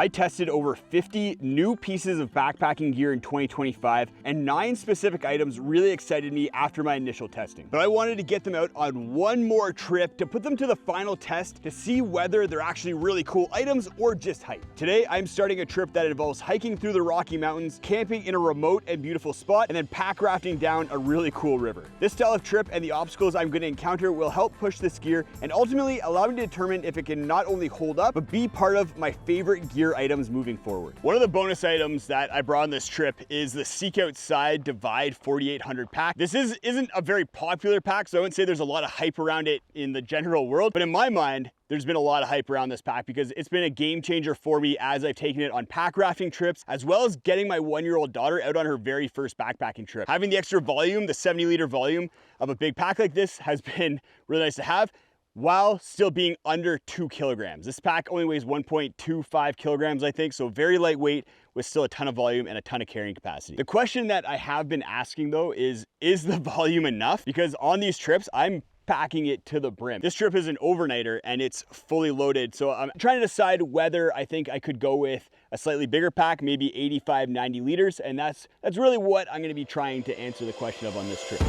I tested over 50 new pieces of backpacking gear in 2025, and 9 specific items really excited me after my initial testing. But I wanted to get them out on one more trip to put them to the final test to see whether they're actually really cool items or just hype. Today, I'm starting a trip that involves hiking through the Rocky Mountains, camping in a remote and beautiful spot, and then pack rafting down a really cool river. This style of trip and the obstacles I'm going to encounter will help push this gear and ultimately allow me to determine if it can not only hold up, but be part of my favorite gear items moving forward. One of the bonus items that I brought on this trip is the Seek Outside Divide 4800 pack. This isn't a very popular pack, so I wouldn't say there's a lot of hype around it in the general world, but in my mind, there's been a lot of hype around this pack because it's been a game changer for me as I've taken it on pack rafting trips, as well as getting my 1-year-old daughter out on her very first backpacking trip. Having the extra volume, the 70-liter volume of a big pack like this has been really nice to have, while still being under 2 kilograms. This pack only weighs 1.25 kilograms, I think, so very lightweight with still a ton of volume and a ton of carrying capacity. The question that I have been asking though is the volume enough? Because on these trips, I'm packing it to the brim. This trip is an overnighter and it's fully loaded. So I'm trying to decide whether I think I could go with a slightly bigger pack, maybe 85, 90 liters. And that's really what I'm gonna be trying to answer the question of on this trip.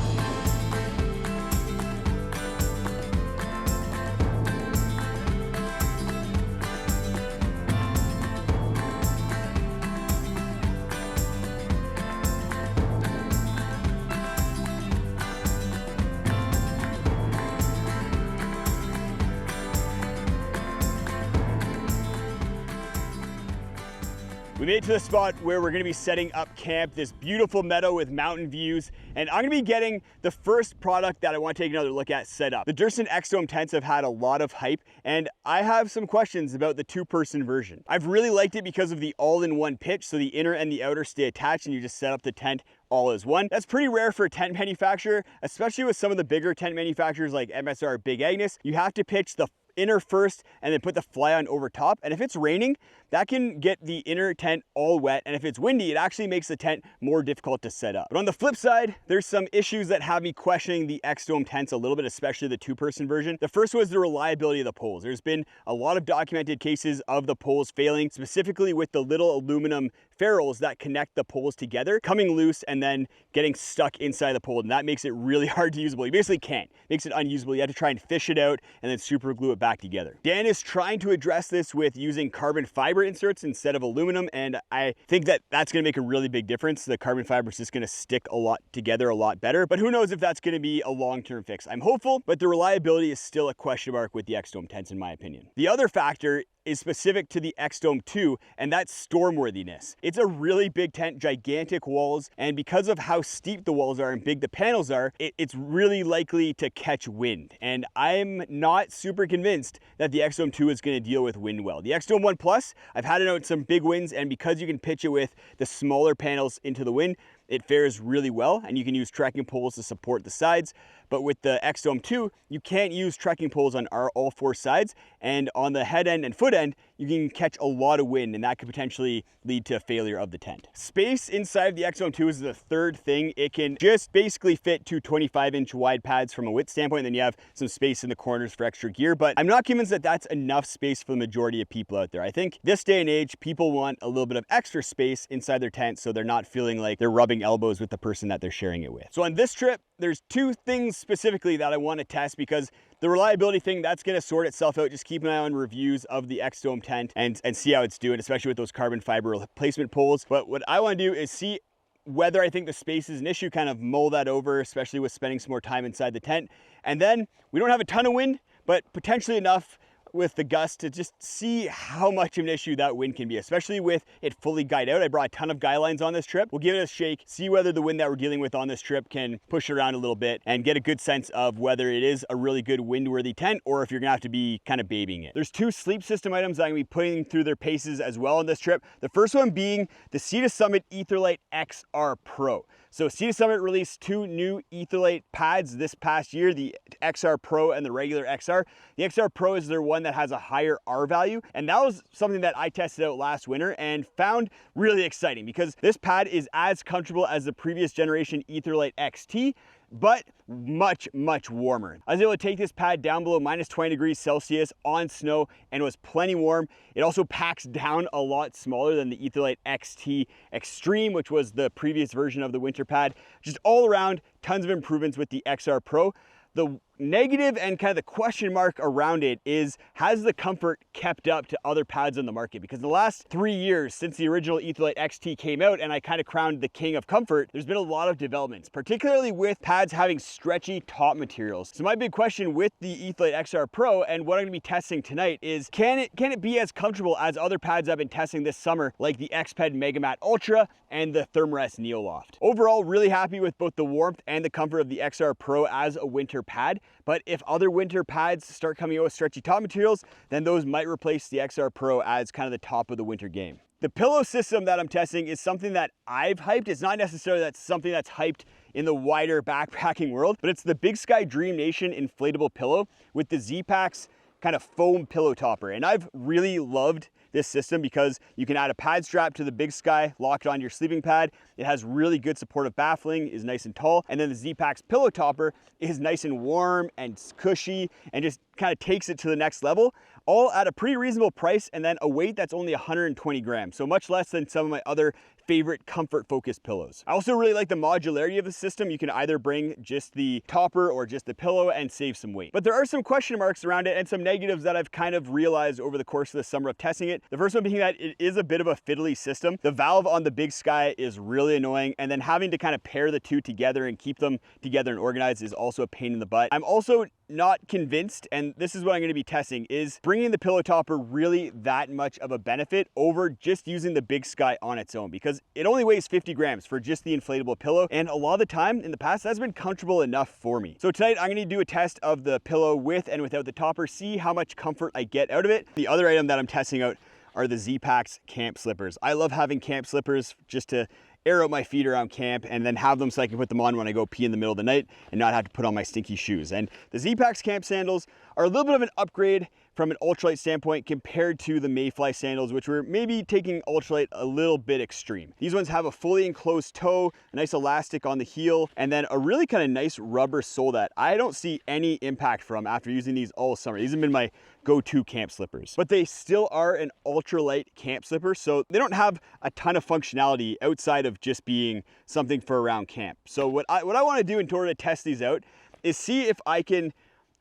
We made it to the spot where we're gonna be setting up camp, this beautiful meadow with mountain views, and I'm gonna be getting the first product that I wanna take another look at set up. The Durston X-Dome tents have had a lot of hype, and I have some questions about the 2-person version. I've really liked it because of the all-in-one pitch, so the inner and the outer stay attached and you just set up the tent all as one. That's pretty rare for a tent manufacturer, especially with some of the bigger tent manufacturers like MSR, Big Agnes. You have to pitch the inner first and then put the fly on over top, and if it's raining, that can get the inner tent all wet, and if it's windy, it actually makes the tent more difficult to set up. But on the flip side, there's some issues that have me questioning the X-Dome tents a little bit, especially the 2-person version. The first was the reliability of the poles. There's been a lot of documented cases of the poles failing, specifically with the little aluminum ferrules that connect the poles together, coming loose and then getting stuck inside the pole, and that makes it really hard to usable. You basically can't. It makes it unusable. You have to try and fish it out and then super glue it back together. Dan is trying to address this with using carbon fiber inserts instead of aluminum, and I think that that's going to make a really big difference. The carbon fiber is just going to stick a lot together a lot better, but who knows if that's going to be a long-term fix. I'm hopeful, but the reliability is still a question mark with the X-Dome tents in my opinion. The other factor is specific to the X-Dome 2, and that's stormworthiness. It's a really big tent, gigantic walls, and because of how steep the walls are and big the panels are, it's really likely to catch wind. And I'm not super convinced that the X-Dome 2 is gonna deal with wind well. The X-Dome 1 Plus, I've had it out some big winds, and because you can pitch it with the smaller panels into the wind, it fares really well, and you can use trekking poles to support the sides. But with the X-Dome 2, you can't use trekking poles on all 4 sides, and on the head end and foot end, you can catch a lot of wind, and that could potentially lead to a failure of the tent. Space inside of the X-Dome 2 is the third thing. It can just basically fit 2 25-inch wide pads from a width standpoint, and then you have some space in the corners for extra gear, but I'm not convinced that that's enough space for the majority of people out there. I think this day and age, people want a little bit of extra space inside their tent so they're not feeling like they're rubbing elbows with the person that they're sharing it with. So on this trip, there's 2 things specifically that I want to test, because the reliability thing, that's going to sort itself out. Just keep an eye on reviews of the X-Dome tent and see how it's doing, especially with those carbon fiber replacement poles. But what I want to do is see whether I think the space is an issue, kind of mull that over, especially with spending some more time inside the tent. And then we don't have a ton of wind, but potentially enough with the gust to just see how much of an issue that wind can be, especially with it fully guyed out. I brought a ton of guy lines on this trip. We'll give it a shake, see whether the wind that we're dealing with on this trip can push it around a little bit and get a good sense of whether it is a really good wind-worthy tent or if you're gonna have to be kind of babying it. There's 2 sleep system items I'm gonna be putting through their paces as well on this trip. The first one being the Sea to Summit Etherlite XR Pro. So Sea to Summit released 2 new Etherlite pads this past year, the XR Pro and the regular XR. The XR Pro is their one that has a higher R value, and that was something that I tested out last winter and found really exciting because this pad is as comfortable as the previous generation Etherlite XT. but much, much warmer. I was able to take this pad down below -20°C on snow, and it was plenty warm. It also packs down a lot smaller than the Etherlite XT Extreme, which was the previous version of the winter pad. Just all around, tons of improvements with the XR Pro. The negative and kind of the question mark around it is, has the comfort kept up to other pads on the market? Because the last 3 years since the original Etherlite XT came out and I kind of crowned the king of comfort, there's been a lot of developments, particularly with pads having stretchy top materials. So my big question with the Etherlite XR Pro and what I'm gonna be testing tonight is, can it be as comfortable as other pads I've been testing this summer, like the XPED Megamat Ultra and the Thermarest Neoloft? Overall, really happy with both the warmth and the comfort of the XR Pro as a winter pad. But if other winter pads start coming out with stretchy top materials, then those might replace the XR Pro as kind of the top of the winter game. The pillow system that I'm testing is something that I've hyped. It's not necessarily that's something that's hyped in the wider backpacking world, but it's the Big Sky Dream Nation inflatable pillow with the Z-Packs kind of foam pillow topper. And I've really loved this system because you can add a pad strap to the Big Sky, lock it on your sleeping pad. It has really good supportive baffling, is nice and tall. And then the Z-Packs pillow topper is nice and warm and cushy and just kind of takes it to the next level, all at a pretty reasonable price, and then a weight that's only 120 grams. So much less than some of my other favorite comfort focused pillows. I also really like the modularity of the system. You can either bring just the topper or just the pillow and save some weight. But there are some question marks around it and some negatives that I've kind of realized over the course of the summer of testing it. The first one being that it is a bit of a fiddly system. The valve on the Big Sky is really annoying, and then having to kind of pair the two together and keep them together and organized is also a pain in the butt. I'm also not convinced, and this is what I'm going to be testing, is bringing the pillow topper really that much of a benefit over just using the Big Sky on its own, because it only weighs 50 grams for just the inflatable pillow, and a lot of the time in the past that's been comfortable enough for me. So tonight I'm going to do a test of the pillow with and without the topper, see how much comfort I get out of it. The other item that I'm testing out are the Z-Packs camp slippers. I love having camp slippers just to air out my feet around camp and then have them so I can put them on when I go pee in the middle of the night and not have to put on my stinky shoes. And the Z-Packs camp sandals are a little bit of an upgrade from an ultralight standpoint compared to the Mayfly sandals, which were maybe taking ultralight a little bit extreme. These ones have a fully enclosed toe, a nice elastic on the heel, and then a really kind of nice rubber sole that I don't see any impact from after using these all summer. These have been my go-to camp slippers, but they still are an ultralight camp slipper, so they don't have a ton of functionality outside of just being something for around camp. So what I want to do in order to test these out is see if I can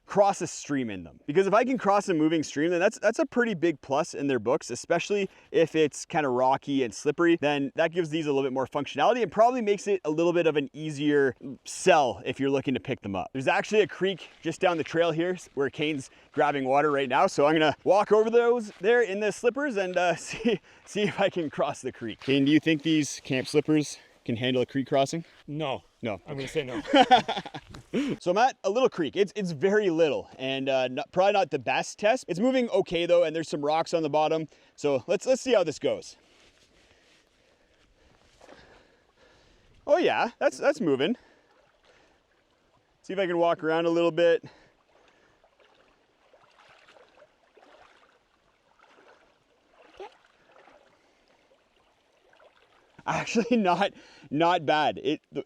cross a stream in them, because if I can cross a moving stream, then that's a pretty big plus in their books, especially if it's kind of rocky and slippery. Then that gives these a little bit more functionality and probably makes it a little bit of an easier sell if you're looking to pick them up. There's actually a creek just down the trail here where Kane's grabbing water right now, so I'm gonna walk over those there in the slippers and see if I can cross the creek. Kane, do you think these camp slippers can handle a creek crossing? No. I'm gonna say no. So I'm at a little creek. It's very little and probably not the best test. It's moving okay though, and there's some rocks on the bottom. So let's see how this goes. Oh yeah, that's moving. See if I can walk around a little bit. Actually not bad.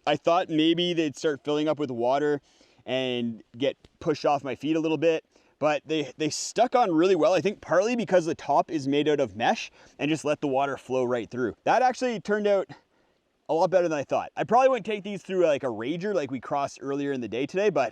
I thought maybe they'd start filling up with water and get pushed off my feet a little bit, but they stuck on really well. I think partly because the top is made out of mesh and just let the water flow right through. That actually turned out a lot better than I thought. I probably wouldn't take these through like a rager like we crossed earlier in the day today, but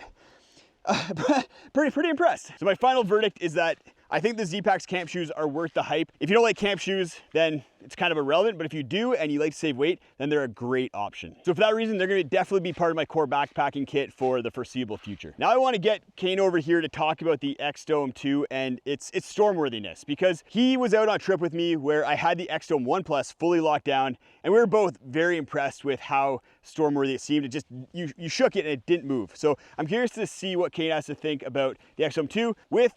pretty impressed. So my final verdict is that I think the Z-Packs camp shoes are worth the hype. If you don't like camp shoes, then it's kind of irrelevant, but if you do and you like to save weight, then they're a great option. So for that reason, they're gonna definitely be part of my core backpacking kit for the foreseeable future. Now I wanna get Kane over here to talk about the X-Dome 2 and its stormworthiness, because he was out on a trip with me where I had the X-Dome 1 Plus fully locked down, and we were both very impressed with how stormworthy it seemed. It just, you shook it and it didn't move. So I'm curious to see what Kane has to think about the X-Dome 2 with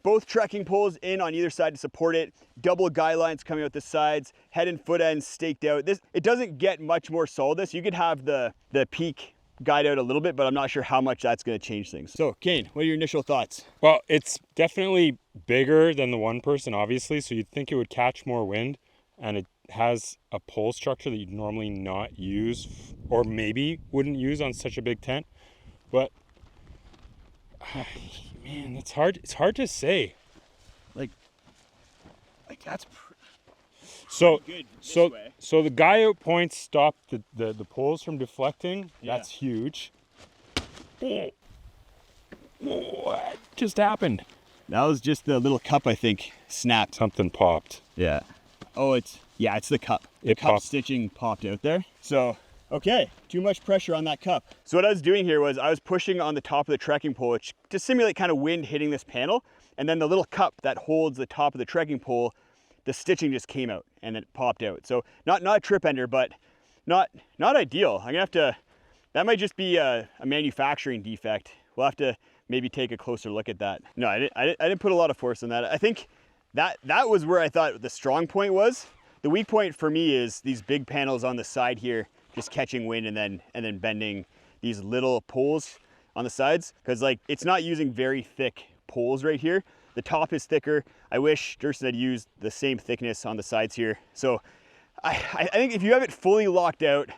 both trekking poles in on either side to support it, double guy lines coming out the sides, head and foot ends staked out. It doesn't get much more solid. You could have the peak guide out a little bit, but I'm not sure how much that's going to change things. So Kane, what are your initial thoughts? Well, it's definitely bigger than the one person, obviously, so you'd think it would catch more wind, and it has a pole structure that you'd normally not use or maybe wouldn't use on such a big tent. But man, it's hard to say. Like that's So good this so way. so the guy out points stopped the poles from deflecting. Yeah. That's huge. What just happened? That was just the little cup, I think, snapped. Something popped. Yeah. Oh, it's the cup. The It cup popped. stitching popped out there. So, okay, too much pressure on that cup. So what I was doing here was I was pushing on the top of the trekking pole which, to simulate kind of wind hitting this panel, and then the little cup that holds the top of the trekking pole, the stitching just came out and it popped out. So not a trip ender, but not ideal. I'm gonna have to, that might just be a manufacturing defect. We'll have to maybe take a closer look at that. No, I didn't put a lot of force on that. I think that was where I thought the strong point was. The weak point for me is these big panels on the side here, just catching wind and then bending these little poles on the sides, because like it's not using very thick poles right here. The top is thicker. I wish Durston had used the same thickness on the sides here. So I think if you have it fully locked out,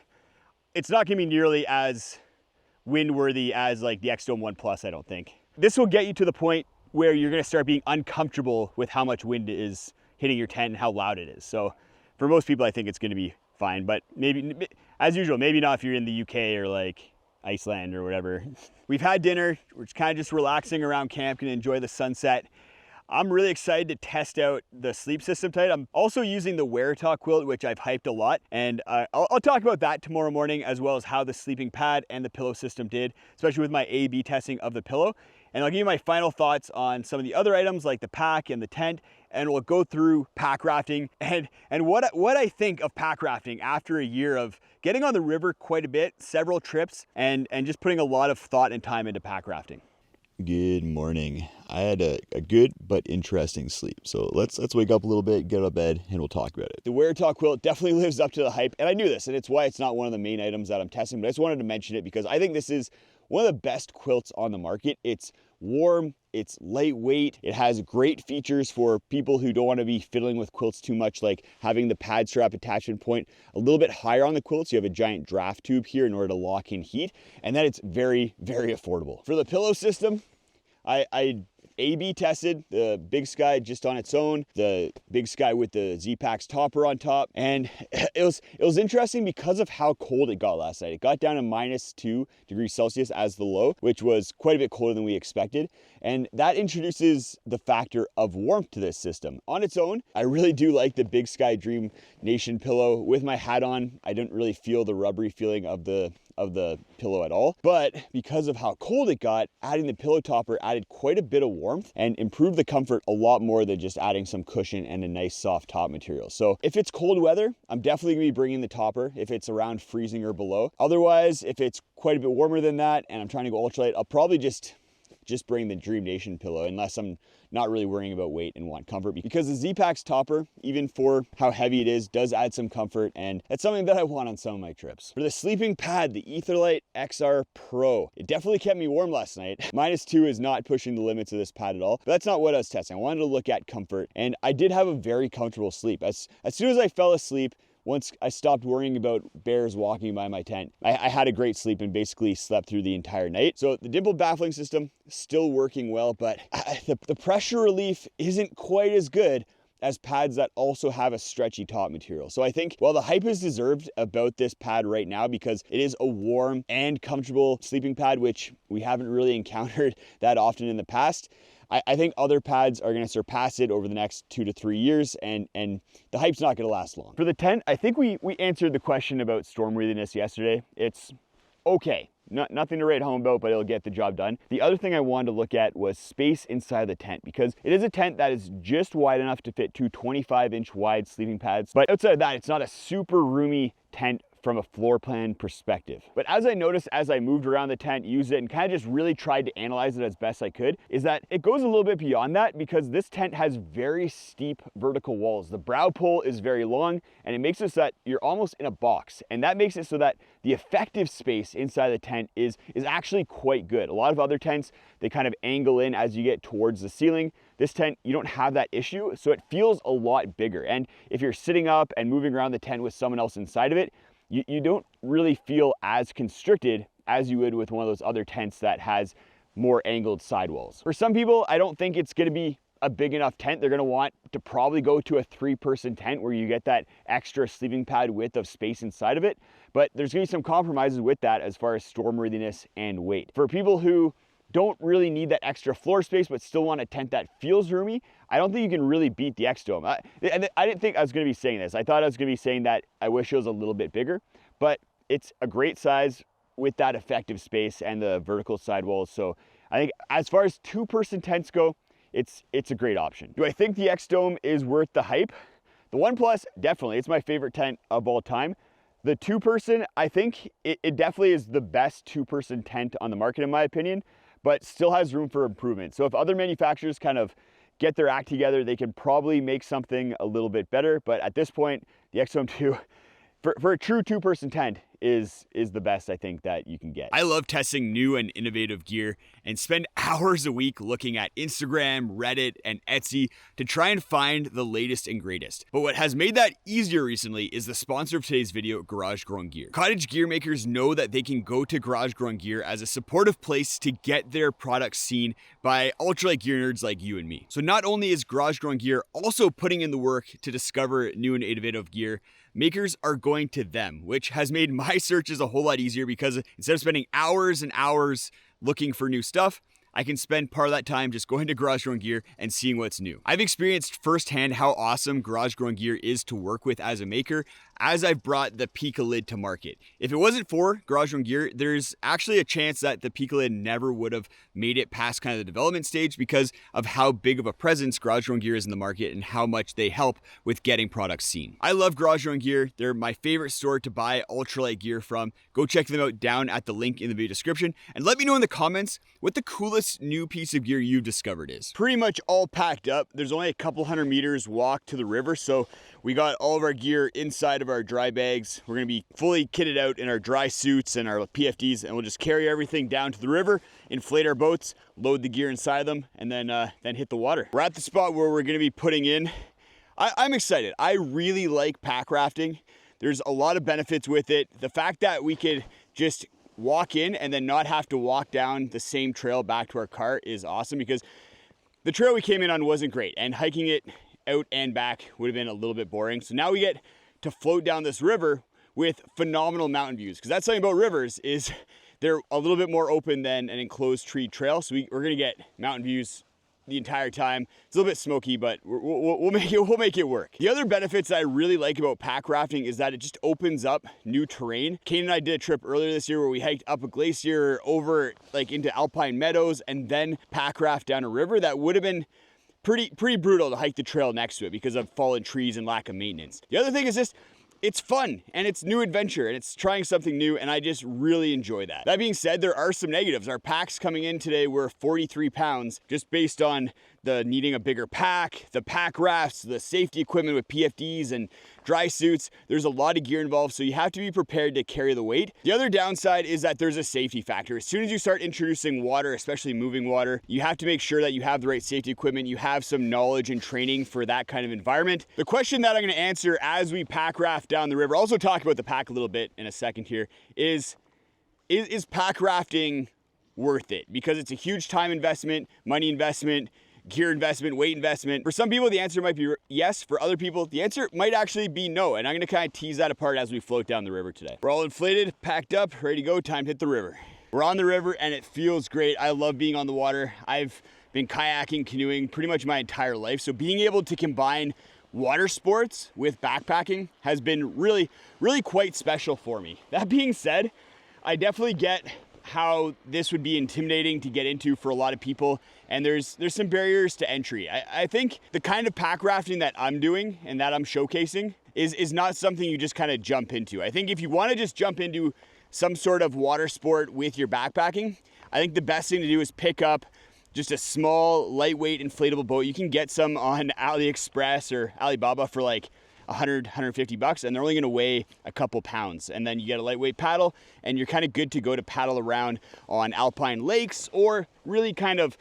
it's not gonna be nearly as windworthy as like the X-Dome 1 Plus, I don't think. This will get you to the point where you're gonna start being uncomfortable with how much wind is hitting your tent and how loud it is. So for most people, I think it's gonna be fine, but maybe, as usual, maybe not if you're in the UK or like Iceland or whatever. We've had dinner, we're kind of just relaxing around camp, gonna enjoy the sunset. I'm really excited to test out the sleep system tonight. I'm also using the Weartalk quilt, which I've hyped a lot. And I'll talk about that tomorrow morning, as well as how the sleeping pad and the pillow system did, especially with my A/B testing of the pillow. And I'll give you my final thoughts on some of the other items like the pack and the tent, and we'll go through pack rafting and what I think of pack rafting after a year of getting on the river quite a bit, several trips, and just putting a lot of thought and time into pack rafting. Good morning. I had a good but interesting sleep. So let's wake up a little bit, get out of bed, and we'll talk about it. The Weartalk quilt definitely lives up to the hype, and I knew this, and it's why it's not one of the main items that I'm testing, but I just wanted to mention it because I think this is one of the best quilts on the market. It's warm, it's lightweight, it has great features for people who don't want to be fiddling with quilts too much, like having the pad strap attachment point a little bit higher on the quilt, so you have a giant draft tube here in order to lock in heat, and then it's very, very affordable. For the pillow system, I A/B tested the Big Sky just on its own, the Big Sky with the Z-Packs topper on top, and it was interesting because of how cold it got last night. It got down to -2 degrees Celsius as the low, which was quite a bit colder than we expected, and that introduces the factor of warmth to this system. On its own, I really do like the Big Sky Dream Nation pillow. With my hat on, I didn't really feel the rubbery feeling of the pillow at all, but because of how cold it got, adding the pillow topper added quite a bit of warmth and improved the comfort a lot more than just adding some cushion and a nice soft top material. So if it's cold weather, I'm definitely gonna be bringing the topper if it's around freezing or below. Otherwise, if it's quite a bit warmer than that and I'm trying to go ultralight, I'll probably just bring the Dream Nation pillow, unless I'm not really worrying about weight and want comfort, because the Z-Packs topper, even for how heavy it is, does add some comfort, and that's something that I want on some of my trips. For the sleeping pad, the Etherlight XR Pro, it definitely kept me warm last night. -2 is not pushing the limits of this pad at all, but that's not what I was testing. I wanted to look at comfort, and I did have a very comfortable sleep. As soon as I fell asleep, once I stopped worrying about bears walking by my tent, I had a great sleep and basically slept through the entire night. So the dimple baffling system, still working well, but the pressure relief isn't quite as good as pads that also have a stretchy top material. So I think, well, the hype is deserved about this pad right now because it is a warm and comfortable sleeping pad, which we haven't really encountered that often in the past. I think other pads are going to surpass it over the next 2 to 3 years, and the hype's not going to last long. For the tent, I think we answered the question about storm worthiness yesterday. It's okay. Nothing to write home about, but it'll get the job done. The other thing I wanted to look at was space inside the tent, because it is a tent that is just wide enough to fit 2 25-inch wide sleeping pads. But outside of that, it's not a super roomy tent from a floor plan perspective. But as I noticed as I moved around the tent, used it, and kind of just really tried to analyze it as best I could, is that it goes a little bit beyond that, because this tent has very steep vertical walls. The brow pole is very long, and it makes it so that you're almost in a box. And that makes it so that the effective space inside the tent is actually quite good. A lot of other tents, they kind of angle in as you get towards the ceiling. This tent, you don't have that issue, so it feels a lot bigger. And if you're sitting up and moving around the tent with someone else inside of it, you don't really feel as constricted as you would with one of those other tents that has more angled sidewalls. For some people, I don't think it's gonna be a big enough tent. They're gonna want to probably go to a 3-person tent where you get that extra sleeping pad width of space inside of it. But there's gonna be some compromises with that as far as stormworthiness and weight. For people who don't really need that extra floor space but still want a tent that feels roomy, I don't think you can really beat the X-Dome. I didn't think I was gonna be saying this. I thought I was gonna be saying that I wish it was a little bit bigger, but it's a great size with that effective space and the vertical sidewalls. So I think as far as 2-person tents go, it's a great option. Do I think the X-Dome is worth the hype? The One Plus, definitely. It's my favorite tent of all time. The 2-person, I think it definitely is the best 2-person tent on the market in my opinion, but still has room for improvement. So if other manufacturers kind of get their act together, they can probably make something a little bit better. But at this point, the X-Dome 2, for a true 2-person tent, is the best I think that you can get. I love testing new and innovative gear and spend hours a week looking at Instagram, Reddit, and Etsy to try and find the latest and greatest. But what has made that easier recently is the sponsor of today's video, Garage Grown Gear. Cottage gear makers know that they can go to Garage Grown Gear as a supportive place to get their products seen by ultralight gear nerds like you and me. So not only is Garage Grown Gear also putting in the work to discover new and innovative gear, makers are going to them, which has made my searches a whole lot easier because instead of spending hours and hours looking for new stuff, I can spend part of that time just going to Garage Grown Gear and seeing what's new. I've experienced firsthand how awesome Garage Grown Gear is to work with as a maker as I've brought the Pika lid to market. If it wasn't for Garage Grown Gear, there's actually a chance that the Pika lid never would have made it past kind of the development stage because of how big of a presence Garage Grown Gear is in the market and how much they help with getting products seen. I love Garage Grown Gear. They're my favorite store to buy ultralight gear from. Go check them out down at the link in the video description and let me know in the comments what the coolest new piece of gear you've discovered is. Pretty much all packed up. There's only a couple hundred meters walk to the river, so we got all of our gear inside of our dry bags. We're gonna be fully kitted out in our dry suits and our PFDs, and we'll just carry everything down to the river, inflate our boats, load the gear inside them, and then hit the water. We're at the spot where we're gonna be putting in. I'm excited. I really like pack rafting. There's a lot of benefits with it. The fact that we could just walk in and then not have to walk down the same trail back to our car is awesome because the trail we came in on wasn't great and hiking it out and back would have been a little bit boring. So now we get to float down this river with phenomenal mountain views, because that's something about rivers is they're a little bit more open than an enclosed tree trail. So we're gonna get mountain views the entire time. It's a little bit smoky, but we'll make it work. The other benefits that I really like about pack rafting is that it just opens up new terrain. Kane and I did a trip earlier this year where we hiked up a glacier over like into alpine meadows and then pack raft down a river that would have been pretty brutal to hike the trail next to it because of fallen trees and lack of maintenance. The other thing is just it's fun and it's new adventure and it's trying something new, and I just really enjoy that. That being said, there are some negatives. Our packs coming in today were 43 pounds just based on the needing a bigger pack, the pack rafts, the safety equipment with PFDs and dry suits. There's a lot of gear involved, so you have to be prepared to carry the weight. The other downside is that there's a safety factor. As soon as you start introducing water, especially moving water, you have to make sure that you have the right safety equipment, you have some knowledge and training for that kind of environment. The question that I'm gonna answer as we pack raft down the river, also talk about the pack a little bit in a second here, is pack rafting worth it? Because it's a huge time investment, money investment, gear investment, weight investment. For some people, the answer might be yes. For other people, the answer might actually be no. And I'm gonna kind of tease that apart as we float down the river today. We're all inflated, packed up, ready to go, time to hit the river. We're on the river and it feels great. I love being on the water. I've been kayaking, canoeing pretty much my entire life. So being able to combine water sports with backpacking has been really quite special for me. That being said, I definitely get how this would be intimidating to get into for a lot of people, and there's some barriers to entry. I think the kind of pack rafting that I'm doing and that I'm showcasing is not something you just kind of jump into. I think if you want to just jump into some sort of water sport with your backpacking, I think the best thing to do is pick up just a small, lightweight, inflatable boat. You can get some on AliExpress or Alibaba for like 100, 150 bucks, and they're only gonna weigh a couple pounds. And then you get a lightweight paddle and you're kind of good to go to paddle around on alpine lakes or really kind of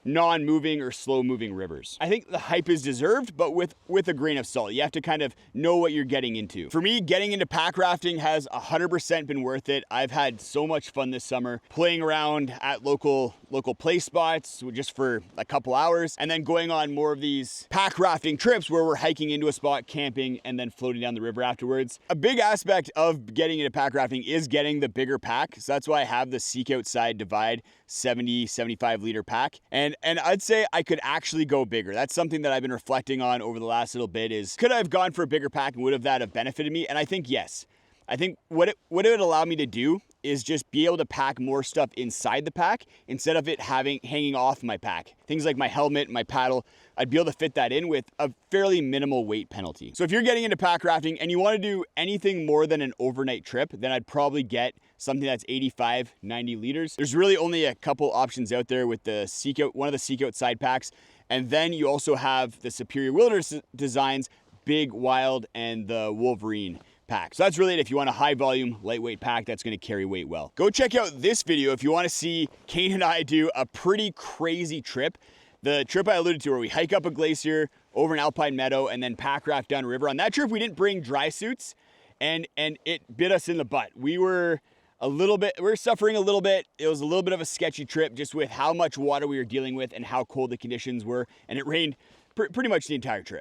non-moving or slow-moving rivers. I think the hype is deserved, but with a grain of salt. You have to kind of know what you're getting into. For me, getting into pack rafting has 100% been worth it. I've had so much fun this summer playing around at local play spots just for a couple hours, and then going on more of these pack rafting trips where we're hiking into a spot, camping, and then floating down the river afterwards. A big aspect of getting into pack rafting is getting the bigger pack. So that's why I have the Seek Outside Divide 75 liter pack. And I'd say I could actually go bigger. That's something that I've been reflecting on over the last little bit is, could I have gone for a bigger pack and would that have benefited me? And I think yes. I think what it would allow me to do is just be able to pack more stuff inside the pack instead of it hanging off my pack. Things like my helmet, my paddle, I'd be able to fit that in with a fairly minimal weight penalty. So if you're getting into pack rafting and you want to do anything more than an overnight trip, then I'd probably get something that's 85, 90 liters. There's really only a couple options out there with the one of the Seek Outside packs. And then you also have the Superior Wilderness Designs, Big Wild, and the Wolverine pack. So that's really it. If you want a high volume, lightweight pack that's going to carry weight well. Go check out this video if you want to see Kane and I do a pretty crazy trip. The trip I alluded to where we hike up a glacier, over an alpine meadow, and then pack raft down a river. On that trip, we didn't bring dry suits, and it bit us in the butt. We were suffering a little bit. It was a little bit of a sketchy trip just with how much water we were dealing with and how cold the conditions were, and it rained pretty much the entire trip.